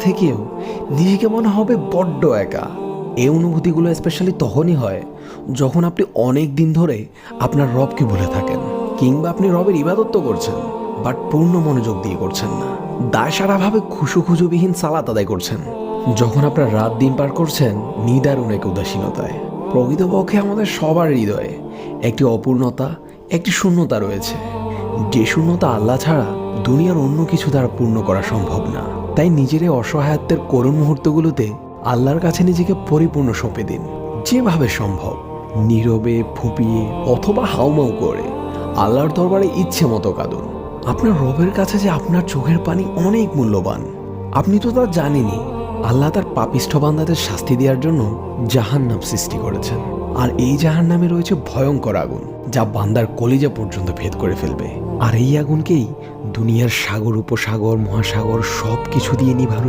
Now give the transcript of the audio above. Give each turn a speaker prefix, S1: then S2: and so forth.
S1: থেকেও নিজেকে মনে হবে বড্ড একা। এই অনুভূতিগুলো স্পেশালি তখনই হয় যখন আপনি অনেক দিন ধরে আপনার রবকে ভুলে থাকেন, কিংবা আপনি রবের ইবাদত তো করছেন বাট পূর্ণ মনোযোগ দিয়ে করছেন না, দায়সারাভাবে খুশুখুজুবিহীন সালাত আদায় করছেন। যখন আপনার রাত দিন পার করছেন নিদারুণ এক উদাসীনতায়। প্রকৃতপক্ষে আমাদের সবার হৃদয়ে একটি অপূর্ণতা, একটি শূন্যতা রয়েছে, যে শূন্যতা আল্লাহ ছাড়া দুনিয়ার অন্য কিছু দ্বারা পূর্ণ করা সম্ভব না। তাই নিজের এই অসহায়ত্বের করুণ মুহূর্তগুলোতে আল্লাহর কাছে নিজেকে পরিপূর্ণ সঁপে দিন। যেভাবে সম্ভব নীরবে, ফুপিয়ে অথবা হাউমাউ করে আল্লাহর দরবারে ইচ্ছে মতো কাঁদুন। আপনার রবের কাছে যে আপনার চোখের পানি অনেক মূল্যবান। আপনি তো তা জানেনই। আল্লাহ তার পাপিষ্ঠ বান্দাদের শাস্তি দেওয়ার জন্য জাহান্নাম সৃষ্টি করেছেন, আর এই জাহান্নামে রয়েছে ভয়ঙ্কর আগুন যা বান্দার কলিজা পর্যন্ত ভেদ করে ফেলবে। আর এই আগুনকেই দুনিয়ার সাগর, উপসাগর, মহাসাগর সব কিছু দিয়ে নিভানো